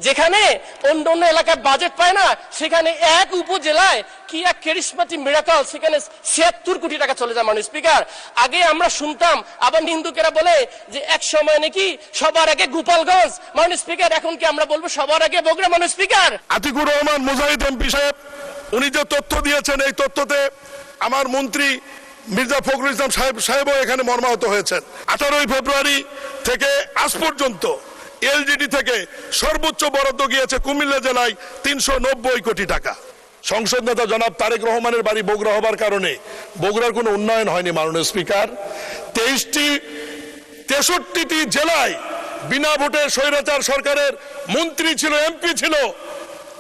যেখানে অন্য অন্য এলাকায় বাজেট পায় না, সেখানে এক উপজেলায় কি এক ক্যারিসমেটিক মিরাকল, সেখানে ৭৬ কোটি টাকা চলে যায়। মাননীয় স্পিকার, আগে আমরা শুনতাম আবার নিন্দুকেরা বলে যে এক সময় নাকি সবার আগে গোপালগঞ্জ। মাননীয় স্পিকার, এখন কি আমরা বলবো সবার আগে বগুড়া? মাননীয় স্পিকার, আতিকুর রহমান মুজাহিদ এমপি সাহেব উনি যে তথ্য দিয়েছেন, এই তথ্যতে আমার মন্ত্রী মির্জা ফখরুল ইসলাম সাহেবও এখানে মর্মাহত হয়েছেন। 18 ফেব্রুয়ারি থেকে আজ পর্যন্ত এলজিডি থেকে সর্বোচ্চ বরাদ্দ গিয়েছে কুমিল্লা জেলায় 390 কোটি টাকা। সংসদ নেতা জনাব তারেক রহমানের বাড়ি বগুড়া হবার কারণে বগুড়ার কোনো উন্নয়ন হয়নি। মাননীয় স্পিকার, 63টি জেলায় বিনা ভোটে স্বৈরাচার সরকারের মন্ত্রী ছিল, এমপি ছিল,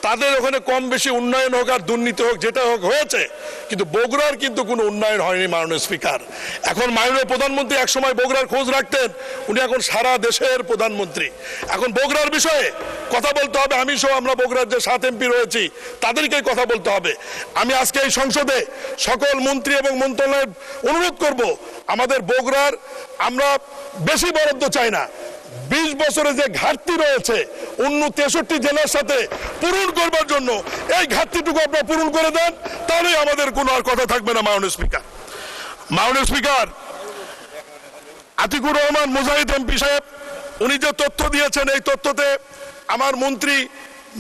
তাদের ওখানে কম বেশি উন্নয়ন হোক আর দুর্নীতি হোক, যেটা হোক হয়েছে, কিন্তু বগুড়ার কিন্তু কোনো উন্নয়ন হয়নি। মাননীয় স্পিকার, এখন মাননীয় প্রধানমন্ত্রী একসময় বগুড়ার খোঁজ রাখতেন, উনি এখন সারা দেশের প্রধানমন্ত্রী। এখন বগুড়ার বিষয়ে কথা বলতে হবে। আমি সহ আমরা বগুড়ার যে 7 এমপি রয়েছি তাদেরকেই কথা বলতে হবে। আমি আজকে এই সংসদে সকল মন্ত্রী এবং মন্ত্রণালয়ের অনুরোধ করব, আমাদের বগুড়ার আমরা বেশি বরাদ্দ চাই না, 20 বছরে যে ঘাটতি রয়েছে অন্য 63 জেলার সাথে পূরণ করবার জন্য এই ঘাটতিটুকু আপনারা পূরণ করে দেন, তাহলে আমাদের কোনো আর কথা থাকবে না। মাননীয় স্পিকার, আতিকুর রহমান মুজাহিদ এমপি সাহেব উনি যে তথ্য দিয়েছেন, এই তথ্যতে আমার মন্ত্রী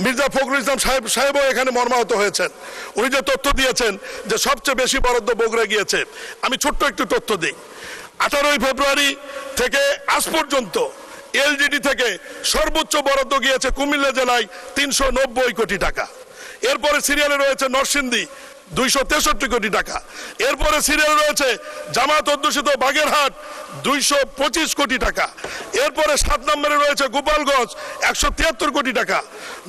মির্জা ফখরুল ইসলাম সাহেবও এখানে মর্মাহত হয়েছেন। উনি যে তথ্য দিয়েছেন যে সবচেয়ে বেশি বরাদ্দ বগুড়া গিয়েছে, আমি ছোট্ট একটু তথ্য দিই। 18 ফেব্রুয়ারি থেকে আজ পর্যন্ত এলজিডি থেকে সর্বোচ্চ বরাদ্দ গিয়েছে কুমিল্লা জেলায় 390 কোটি টাকা। এরপরে সিরিয়ালে রয়েছে নরসিংদী 263 কোটি টাকা। এরপরে সিরিয়ালে রয়েছে জামাত অধ্যুষিত বাগেরহাট 225 কোটি টাকা। এরপরে 7 নম্বরে রয়েছে গোপালগঞ্জ 173 কোটি টাকা।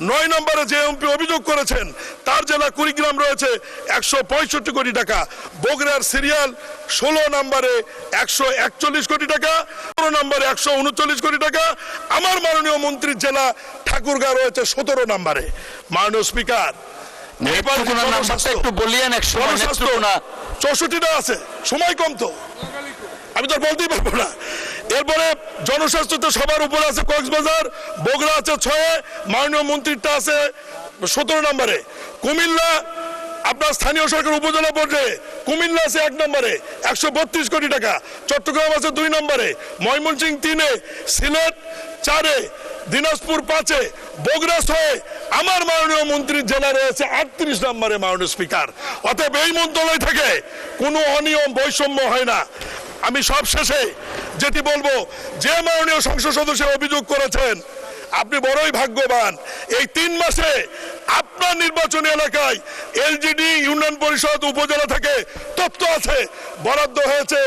9 নম্বরে যে এমপি অভিযোগ করেছেন তার জেলা কুড়িগ্রাম রয়েছে 165 কোটি টাকা। বগুড়ার সিরিয়াল 16 নম্বরে 141 কোটি টাকা, 15 নম্বরে 139 কোটি টাকা। আমার মাননীয় মন্ত্রীর জেলা ঠাকুরগাঁও রয়েছে 17 নম্বরে। মাননীয় স্পিকার, একটু বলিয়েন, 64টা আছে, সময় কম তো আমি তো বলতেই পারবো না। এরপরে জনস্বাস্থ্য সবার উপরে আছে কক্সবাজার, বগুড়া আছে 6, মাননীয় মন্ত্রীটা আছে 17 নম্বরে। কুমিল্লা আপনার স্থানীয় সরকার উপজেলা পর্যায়ে কুমিল্লা আছে 1 নম্বরে 132 কোটি টাকা। চট্টগ্রাম আছে 2 নম্বরে, ময়মনসিংহ 3-এ, সিলেট 4-এ, দিনাজপুর 5-এ, বগুড়া 6-এ, আমার মাননীয় মন্ত্রীর জেলা রয়েছে 38 নম্বরে। মাননীয় স্পিকার, অতএব এই মন্ত্রণালয় থেকে কোনো অনিয়ম বৈষম্য হয় না। আমি সব শেষে যেটি বলবো, যে মাননীয় সংসদ সদস্য অভিযোগ করেছেন, আপনি বড়ই ভাগ্যবান। এই 3 মাসে আপনার নির্বাচনী এলাকায় এলজিডি ইউনিয়ন পরিষদ উপজেলা থেকে তথ্য আছে বরাদ্দ হয়েছে